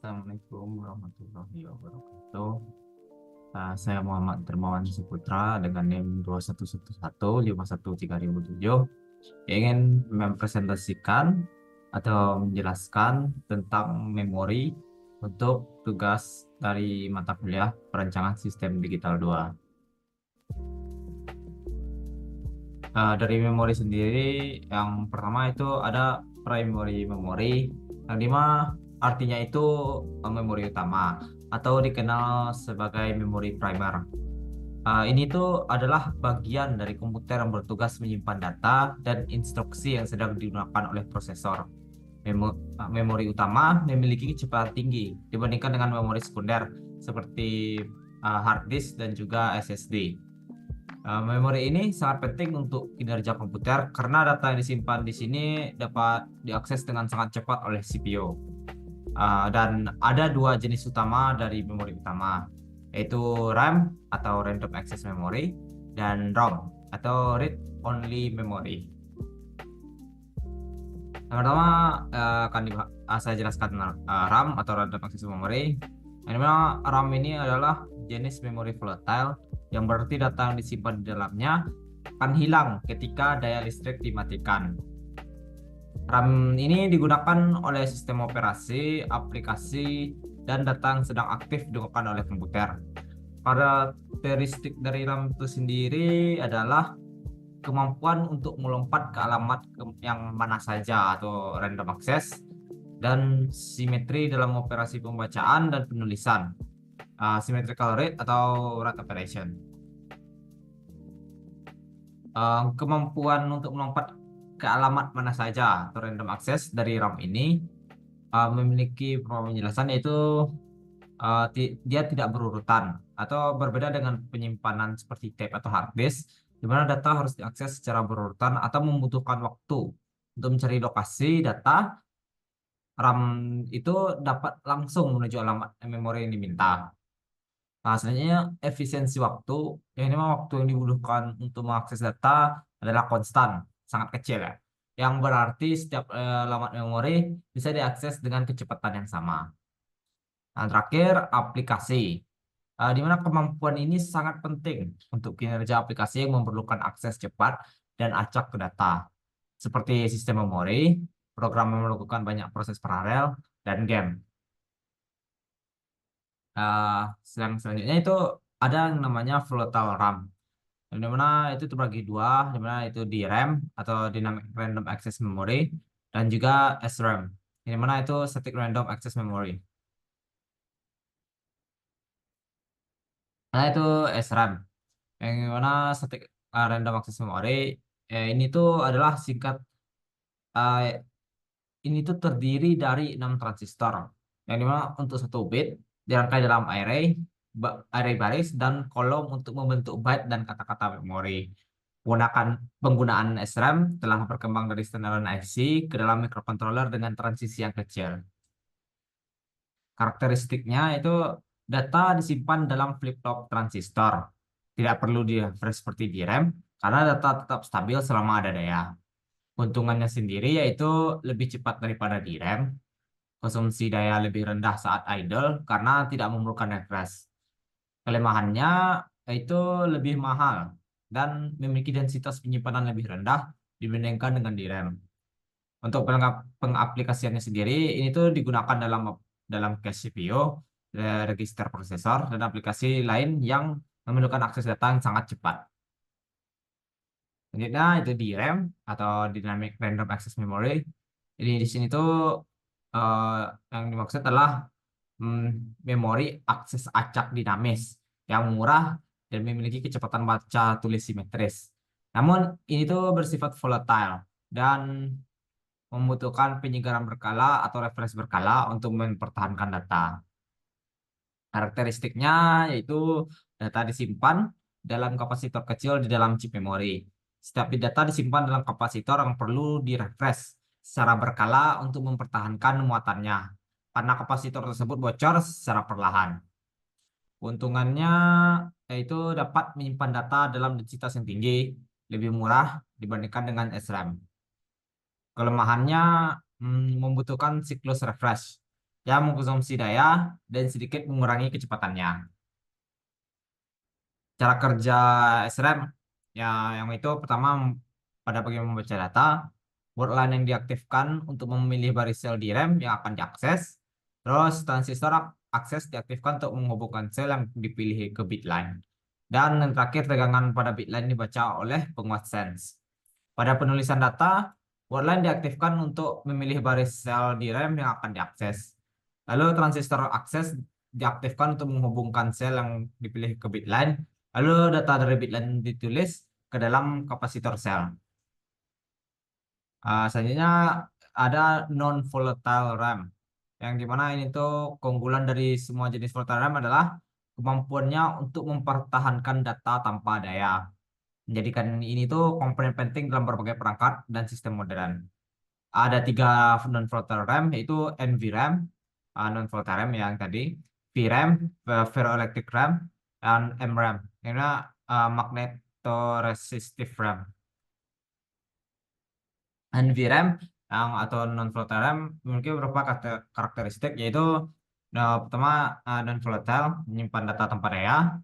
Assalamualaikum warahmatullahi wabarakatuh. Saya Muhammad Dermawan Saputra dengan NIM 2111513007 ingin mempresentasikan atau menjelaskan tentang memori untuk tugas dari mata kuliah Perancangan Sistem Digital 2. Dari memori sendiri, yang pertama itu ada primary memory, yang dimana artinya itu memori utama atau dikenal sebagai memori primer. Ini tuh adalah bagian dari komputer yang bertugas menyimpan data dan instruksi yang sedang digunakan oleh prosesor. Memori utama memiliki kecepatan tinggi dibandingkan dengan memori sekunder seperti hard disk dan juga SSD. Memori ini sangat penting untuk kinerja komputer karena data yang disimpan di sini dapat diakses dengan sangat cepat oleh CPU. Dan ada dua jenis utama dari memori utama, yaitu RAM atau Random Access Memory dan ROM atau Read Only Memory. Yang pertama saya jelaskan RAM atau Random Access Memory. Yang dimana RAM ini adalah jenis memori volatile yang berarti data yang disimpan di dalamnya akan hilang ketika daya listrik dimatikan. RAM ini digunakan oleh sistem operasi, aplikasi, dan data yang sedang aktif digunakan oleh komputer. Karakteristik dari RAM itu sendiri adalah kemampuan untuk melompat ke alamat yang mana saja atau random access, dan simetri dalam operasi pembacaan dan penulisan, symmetrical read atau write operation. Kemampuan untuk melompat ke alamat mana saja atau random access dari RAM ini memiliki penjelasan, yaitu dia tidak berurutan atau berbeda dengan penyimpanan seperti tape atau hard disk, di mana data harus diakses secara berurutan atau membutuhkan waktu untuk mencari lokasi data. RAM itu dapat langsung menuju alamat memori yang diminta. Nah, selanjutnya efisiensi waktu. Yang ini waktu yang dibutuhkan untuk mengakses data adalah konstan, sangat kecil ya. Yang berarti setiap alamat memori bisa diakses dengan kecepatan yang sama. Nah, terakhir aplikasi. Di mana kemampuan ini sangat penting untuk kinerja aplikasi yang memerlukan akses cepat dan acak ke data, seperti sistem memori, program yang melakukan banyak proses paralel, dan game. Yang selanjutnya itu ada yang namanya volatile RAM, yang dimana itu terbagi dua, dimana itu DRAM atau Dynamic Random Access Memory, dan juga SRAM, yang dimana itu Static Random Access Memory. Nah, itu SRAM, yang dimana Static Random Access Memory. Ini tuh adalah singkat, eh, ini tuh terdiri dari 6 transistor, yang dimana untuk satu bit dirangkai dalam array baris dan kolom untuk membentuk byte dan kata-kata memori. Penggunaan SRAM telah berkembang dari standaran IC ke dalam microcontroller dengan transisi yang kecil. Karakteristiknya itu data disimpan dalam flip-flop transistor. Tidak perlu di-refresh seperti di RAM karena data tetap stabil selama ada daya. Keuntungannya sendiri yaitu lebih cepat daripada di RAM, konsumsi daya lebih rendah saat idle karena tidak memerlukan refresh. Kelemahannya itu lebih mahal dan memiliki densitas penyimpanan lebih rendah dibandingkan dengan di RAM. Untuk pengaplikasiannya sendiri, ini tuh digunakan dalam cache CPU, register prosesor, dan aplikasi lain yang memerlukan akses data yang sangat cepat. Selanjutnya itu DRAM atau Dynamic Random Access Memory. Jadi di sini tuh eh, yang dimaksud adalah memori akses acak dinamis yang murah dan memiliki kecepatan baca tulis simetris. Namun ini tuh bersifat volatile dan membutuhkan penyegaran berkala atau refresh berkala untuk mempertahankan data. Karakteristiknya yaitu data disimpan dalam kapasitor kecil di dalam chip memori. Setiap data disimpan dalam kapasitor yang perlu direfresh secara berkala untuk mempertahankan muatannya, karena kapasitor tersebut bocor secara perlahan. Keuntungannya yaitu dapat menyimpan data dalam densitas yang tinggi, lebih murah dibandingkan dengan SRAM. Kelemahannya membutuhkan siklus refresh. yang mengkonsumsi daya dan sedikit mengurangi kecepatannya. Cara kerja SRAM ya, yang itu pertama pada bagian membaca data, word line yang diaktifkan untuk memilih baris sel di RAM yang akan diakses. Terus transistor akses diaktifkan untuk menghubungkan sel yang dipilih ke bit line. Dan yang terakhir tegangan pada bit line dibaca oleh penguat sense. Pada penulisan data, word line diaktifkan untuk memilih baris sel di RAM yang akan diakses. Lalu transistor akses diaktifkan untuk menghubungkan sel yang dipilih ke bit line. Lalu data dari bit line ditulis ke dalam kapasitor sel. Selanjutnya ada non-volatile RAM, yang dimana ini tuh keunggulan dari semua jenis volatile RAM adalah kemampuannya untuk mempertahankan data tanpa daya, menjadikan ini tuh komponen penting dalam berbagai perangkat dan sistem modern. Ada tiga non-volatile RAM, yaitu NVRAM, non-volatile RAM yang tadi, VRAM, ferroelectric RAM, dan MRAM, ini magnetoresistive RAM. NVRAM yang atau non volatile RAM memiliki beberapa karakteristik, yaitu pertama, non volatile, menyimpan data tanpa daya.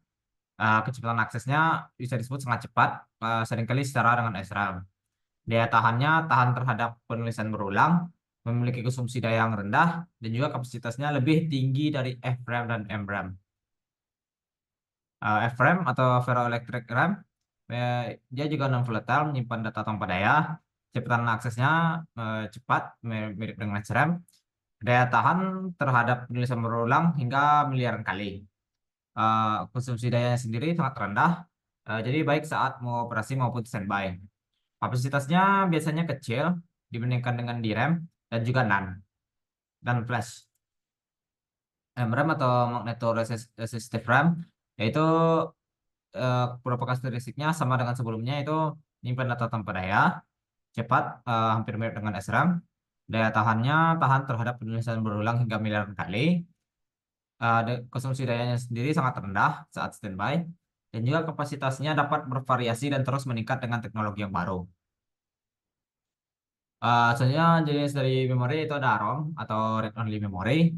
Kecepatan aksesnya bisa disebut sangat cepat, seringkali setara dengan SRAM. Daya tahannya tahan terhadap penulisan berulang, memiliki konsumsi daya yang rendah, dan juga kapasitasnya lebih tinggi dari FRAM dan MRAM. FRAM atau ferroelectric RAM, dia juga non volatile, menyimpan data tanpa daya. Kecepatan aksesnya cepat, mirip dengan SRAM. Daya tahan terhadap penulisan berulang hingga miliaran kali. Konsumsi dayanya sendiri sangat rendah, jadi baik saat mau operasi maupun standby. Kapasitasnya biasanya kecil dibandingkan dengan DRAM dan juga NAND dan flash. MRAM atau magnetoresistive RAM, yaitu beberapa karakteristiknya sama dengan sebelumnya, itu menyimpan data tanpa daya, cepat, hampir mirip dengan SRAM. Daya tahannya tahan terhadap penulisan berulang hingga miliaran kali. Konsumsi dayanya sendiri sangat rendah saat standby. Dan juga kapasitasnya dapat bervariasi dan terus meningkat dengan teknologi yang baru. Selanjutnya jenis dari memori itu ada ROM atau read only memory.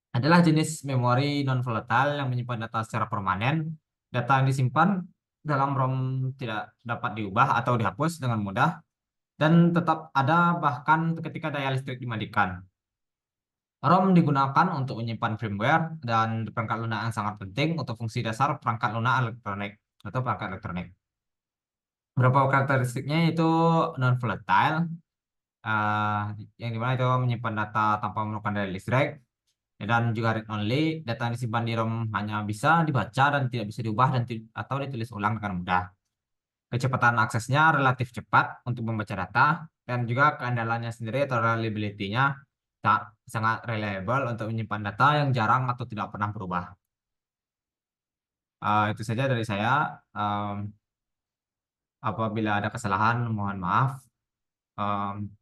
Adalah jenis memori non-volatile yang menyimpan data secara permanen. Data yang disimpan dalam ROM tidak dapat diubah atau dihapus dengan mudah dan tetap ada bahkan ketika daya listrik dimatikan. ROM digunakan untuk menyimpan firmware dan perangkat lunak yang sangat penting untuk fungsi dasar perangkat lunak elektronik atau perangkat elektronik. Beberapa karakteristiknya itu non-volatile, eh, yang dimana itu menyimpan data tanpa memerlukan daya listrik, dan juga read only. Data yang disimpan di ROM hanya bisa dibaca dan tidak bisa diubah atau ditulis ulang dengan mudah. Kecepatan aksesnya relatif cepat untuk membaca data, dan juga keandalannya sendiri atau reliability-nya sangat reliable untuk menyimpan data yang jarang atau tidak pernah berubah. Itu saja dari saya. Um, Apabila ada kesalahan, mohon maaf.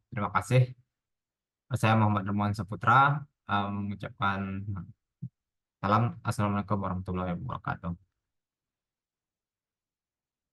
Terima kasih. Saya Muhammad Dermawan Saputra, mengucapkan salam. Assalamualaikum warahmatullahi wabarakatuh.